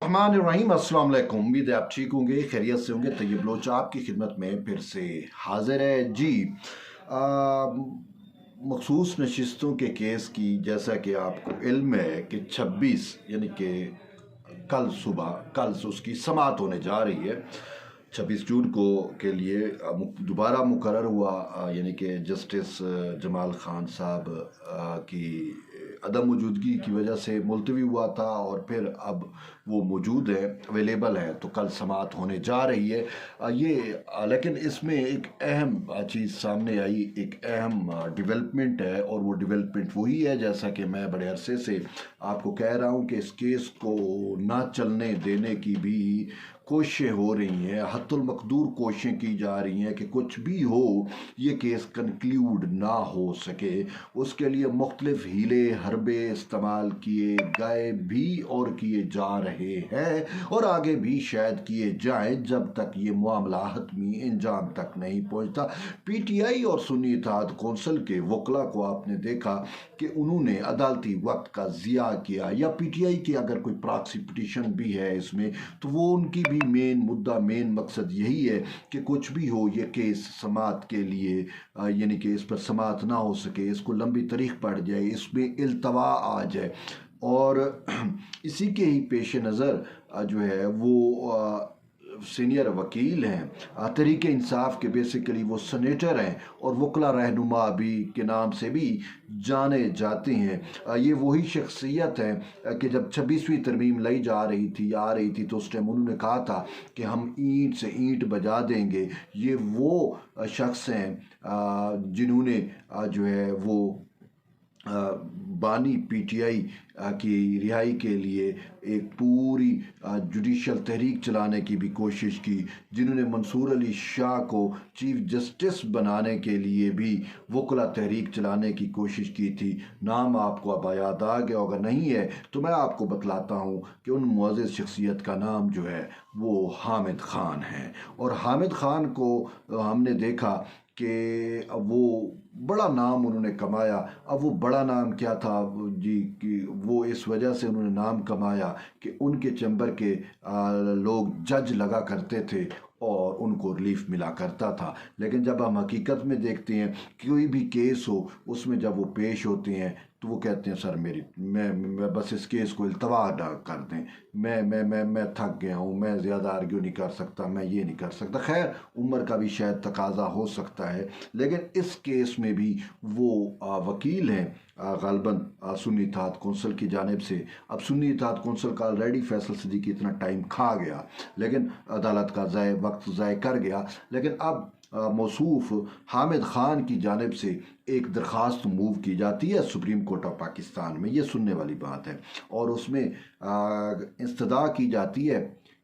रहमान अस्सलाम वालेकुम। उम्मीद है आप ठीक होंगे, खैरियत से होंगे। तैयब लोच आपकी खिदमत में फिर से हाजिर है जी। मखसूस नशिस्तों के केस की जैसा कि आपको इल्म है कि 26 यानी कि कल उसकी समाअत होने जा रही है। 26 जून को के लिए दोबारा मुकर्रर हुआ, यानी कि जस्टिस जमाल खान साहब की अदम मौजूदगी की वजह से मुलतवी हुआ था और फिर अब वो मौजूद है, अवेलेबल है, तो कल समाअत होने जा रही है। लेकिन इसमें एक अहम चीज़ सामने आई, एक अहम डेवलपमेंट है, और वो डेवलपमेंट वही है जैसा कि मैं बड़े अरसे से आपको कह रहा हूँ कि इस केस को ना चलने देने की भी कोशिशें हो रही हैं, हत्तुल मकदूर कोशिशें की जा रही हैं कि कुछ भी हो ये केस कंक्लूड ना हो सके। उसके लिए मुख्तलिफ हीले हरबे इस्तेमाल किए गए भी और किए जा रहे हैं और आगे भी शायद किए जाएं जब तक ये मामला हतमी इंजाम तक नहीं पहुंचता। पीटीआई और सुन्नी इत्तेहाद कौंसिल के वकला को आपने देखा कि उन्होंने अदालती वक्त का ज़िया किया, या पीटीआई की अगर कोई प्रॉक्सी पिटीशन भी है इसमें तो वो उनकी भी मेन मकसद यही है कि कुछ भी हो ये केस समाअत के लिए, यानी कि इस पर समाअत ना हो सके, इसको लंबी तारीख पड़ जाए, इसमें इल्तवा आ जाए। और इसी के ही पेश नज़र जो है वो सीनियर वकील हैं, तहरीक इंसाफ के बेसिकली वो सेनेटर हैं और वकला रहनुमा भी के नाम से भी जाने जाते हैं। ये वही शख्सियत है कि जब 26वीं तरमीम लाई जा रही थी, आ रही थी, तो उस टाइम उन्होंने कहा था कि हम ईंट से ईंट बजा देंगे। ये वो शख्स हैं जिन्होंने जो है वो बानी पीटीआई की रिहाई के लिए एक पूरी जुडिशल तहरीक चलाने की भी कोशिश की, जिन्होंने मंसूर अली शाह को चीफ जस्टिस बनाने के लिए भी वकला तहरीक चलाने की कोशिश की थी। नाम आपको अब याद आ गया, अगर नहीं है तो मैं आपको बतलाता हूँ कि उन मुअज़्ज़ज़ शख्सियत का नाम जो है वो हामिद ख़ान है। और हामिद ख़ान को हमने देखा कि वो बड़ा नाम उन्होंने कमाया। अब वो बड़ा नाम क्या था जी, कि वो इस वजह से उन्होंने नाम कमाया कि उनके चैम्बर के लोग जज लगा करते थे और उनको रिलीफ मिला करता था। लेकिन जब हम हकीकत में देखते हैं कोई भी केस हो उसमें जब वो पेश होते हैं तो वो कहते हैं सर मैं बस इस केस को इल्तवा कर दें, मैं थक गया हूँ, मैं ज़्यादा आर्ग्यू नहीं कर सकता, मैं ये नहीं कर सकता। खैर उम्र का भी शायद तकाजा हो सकता है, लेकिन इस केस में भी वो वकील हैं ग़ालिबन सुन्नी इत्तेहाद कौंसिल की जानिब से। अब सुन्नी इत्तेहाद कौंसिल का ऑलरेडी फैसल सिद्दीकी इतना टाइम खा गया, लेकिन अदालत का वक्त ज़ाय कर गया। लेकिन अब मौसूफ हामिद ख़ान की जानिब से एक दरख्वास्त मूव की जाती है सुप्रीम कोर्ट ऑफ पाकिस्तान में, ये सुनने वाली बात है, और उसमें इस्तदा की जाती है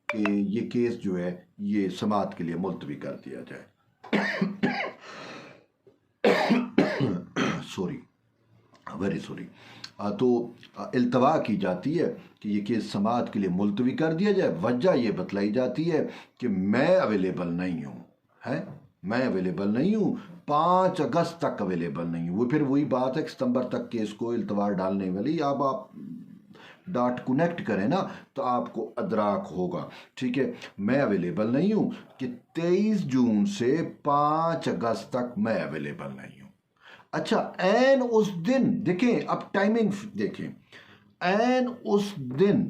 कि ये केस जो है ये समाअत के लिए मुलतवी कर दिया जाए। Sorry, very sorry. तो इल्तवा की जाती है कि ये केस समाअत के लिए मुलतवी कर दिया जाए। वजह ये बतलाई जाती है कि मैं अवेलेबल नहीं हूँ, है मैं अवेलेबल नहीं हूँ, 5 अगस्त तक अवेलेबल नहीं हूँ। वो फिर वही बात है, सितंबर तक केस को इल्तवा डालने वाली। अब आप डॉट कनेक्ट करें ना तो आपको अदराक होगा, ठीक है। मैं अवेलेबल नहीं हूँ कि 23 जून से 5 अगस्त तक मैं अवेलेबल नहीं हूँ। अच्छा, एन उस दिन देखें, अब टाइमिंग देखें, एन उस दिन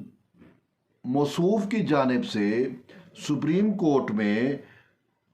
मौसूफ की जानिब से सुप्रीम कोर्ट में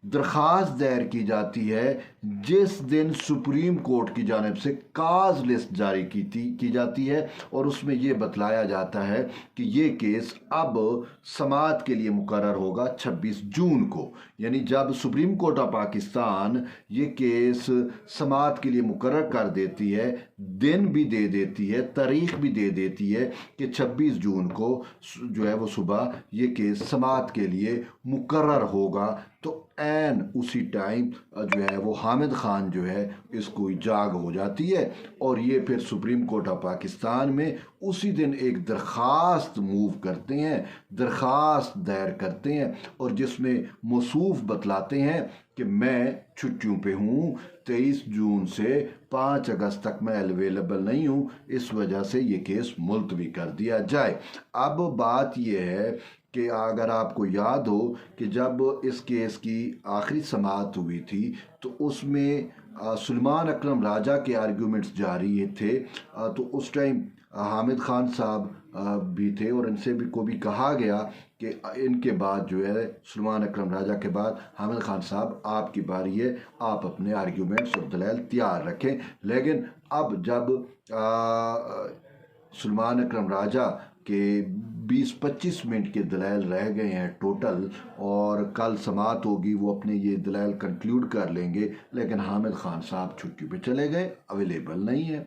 दरख्वास्त दायर की जाती है जिस दिन सुप्रीम कोर्ट की जानिब से काज लिस्ट जारी की जाती है, और उसमें यह बतलाया जाता है कि ये केस अब समाअत के लिए मुकर्रर होगा 26 जून को। यानी जब सुप्रीम कोर्ट ऑफ पाकिस्तान ये केस समाअत के लिए मुकर्रर कर देती है, दिन भी दे देती है, तारीख भी दे देती है कि 26 जून को जो है वो सुबह ये केस समाअत के लिए मुकर्रर होगा, तो एन उसी टाइम जो है वो हामिद ख़ान जो है इसको जाग हो जाती है, और ये फिर सुप्रीम कोर्ट ऑफ पाकिस्तान में उसी दिन एक दरख्वास्त मूव करते हैं, दरख्वास्त दायर करते हैं और जिसमें मौसूफ बतलाते हैं कि मैं छुट्टियों पे हूँ, 23 जून से 5 अगस्त तक मैं अवेलेबल नहीं हूँ, इस वजह से ये केस मुलतवी कर दिया जाए। अब बात यह है कि अगर आपको याद हो कि जब इस केस की आखिरी समाअत हुई थी तो उसमें सुलेमान अकरम राजा के आर्गूमेंट्स जारी थे, तो उस टाइम हामिद खान साहब भी थे और इनसे भी को भी कहा गया कि इनके बाद जो है सुलेमान अकरम राजा के बाद हामिद खान साहब आपकी बारी है, आप अपने आर्गूमेंट्स और दलाइल तैयार रखें। लेकिन अब जब सुलेमान अकरम राजा के 20-25 मिनट के दलाइल रह गए हैं टोटल और कल समाअत होगी, वो अपने ये दलाइल कंक्लूड कर लेंगे, लेकिन हामिद खान साहब छुट्टी पे चले गए, अवेलेबल नहीं है।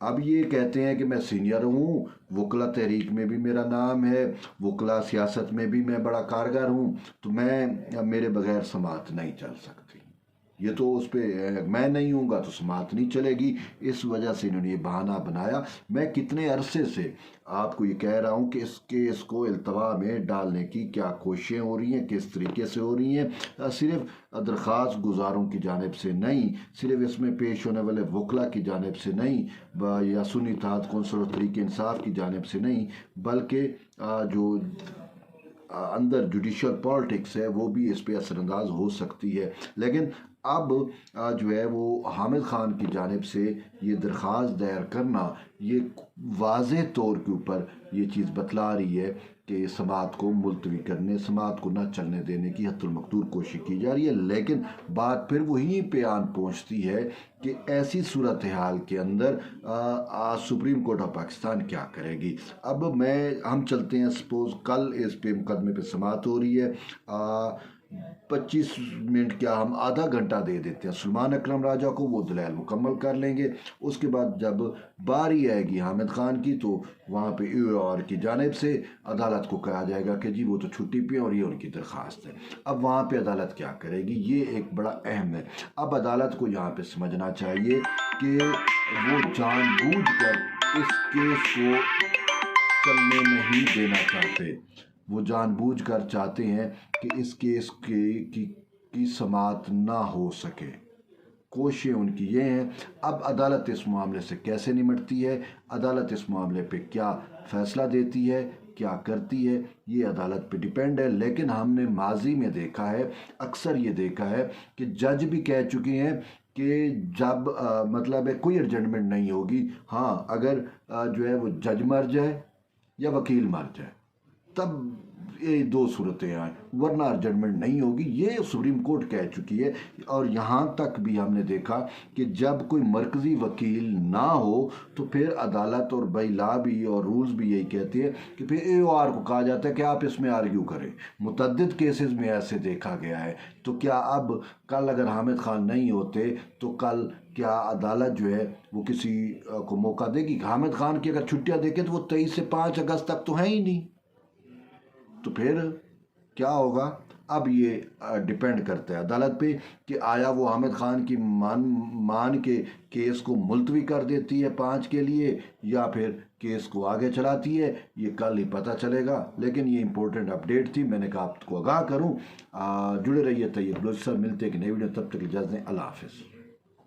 अब ये कहते हैं कि मैं सीनियर हूँ, वकला तहरीक में भी मेरा नाम है, वकला सियासत में भी मैं बड़ा कारगर हूँ, तो मेरे बगैर समाअत नहीं चल सकती। ये तो उस पर मैं नहीं हूँगा तो समाअत नहीं चलेगी, इस वजह से इन्होंने ये बहाना बनाया। मैं कितने अरसे से आपको ये कह रहा हूँ कि इस केस को इल्तवा में डालने की क्या कोशिशें हो रही हैं, किस तरीके से हो रही हैं। सिर्फ दरख्वास्त गुजारों की जानिब से नहीं, सिर्फ इसमें पेश होने वाले वकला की जानिब से नहीं, या सुन्नी इत्तेहाद कौंसिल और तहरीक इंसाफ की जानिब से नहीं, बल्कि जो अंदर जुडिशल पॉलिटिक्स है वो भी इस पर असरअंदाज हो सकती है। लेकिन अब जो है वो हामिद खान की जानिब से ये दरख्वास्त दायर करना, ये वाज़ेह तौर के ऊपर ये चीज़ बतला रही है कि समाअत को मुलतवी करने, समाअत को न चलने देने की हद्दुल मक़दूर कोशिश की जा रही है। लेकिन बात फिर वहीं पे आन पहुँचती है कि ऐसी सूरत हाल के अंदर सुप्रीम कोर्ट ऑफ पाकिस्तान क्या करेगी। अब हम चलते हैं, सपोज़ कल इस पे मुकदमे पे समाअत हो रही है, 25 मिनट क्या हम आधा घंटा दे देते हैं सुलेमान अकरम राजा को, वो दलाइल मुकम्मल कर लेंगे। उसके बाद जब बारी आएगी हामिद खान की तो वहाँ पे EOR की जानिब से अदालत को कहा जाएगा कि जी वो तो छुट्टी पे और ये उनकी दरख्वास्त है। अब वहाँ पे अदालत क्या करेगी, ये एक बड़ा अहम है। अब अदालत को यहाँ पे समझना चाहिए कि वो जानबूझकर इस केस को चलने नहीं देना चाहते, वो जानबूझकर चाहते हैं कि इस केस की समाअत ना हो सके। कोशिशें उनकी ये हैं। अब अदालत इस मामले से कैसे निपटती है, अदालत इस मामले पे क्या फ़ैसला देती है, क्या करती है, ये अदालत पे डिपेंड है। लेकिन हमने माजी में देखा है, अक्सर ये देखा है कि जज भी कह चुके हैं कि जब मतलब है कोई एडजमेंट नहीं होगी, हाँ अगर जो है वो जज मर जाए या वकील मर जाए तब ये दो सूरतें आए, वरना जजमेंट नहीं होगी, ये सुप्रीम कोर्ट कह चुकी है। और यहाँ तक भी हमने देखा कि जब कोई मरकज़ी वकील ना हो तो फिर अदालत और बाई लॉ भी और रूल्स भी यही कहते हैं कि फिर EOR को कहा जाता है कि आप इसमें आर्ग्यू करें। मुतअद्दिद केसेस में ऐसे देखा गया है। तो क्या अब कल अगर हामिद खान नहीं होते तो कल क्या अदालत जो है वो किसी को मौका देगी? हामिद खान की अगर छुट्टियाँ देखें तो वो 23 से 5 अगस्त तक तो हैं ही नहीं, तो फिर क्या होगा? अब ये डिपेंड करता है अदालत पे कि आया वो हामिद खान की मान के केस को मुलतवी कर देती है 5 के लिए या फिर केस को आगे चलाती है, ये कल ही पता चलेगा। लेकिन ये इंपॉर्टेंट अपडेट थी, मैंने कहा आपको आगाह करूं। जुड़े रहिए तैयब बलोच से, मिलते हैं कि नई वीडियो, तब तक इजाज़त दें, अल्लाह हाफ़िज़।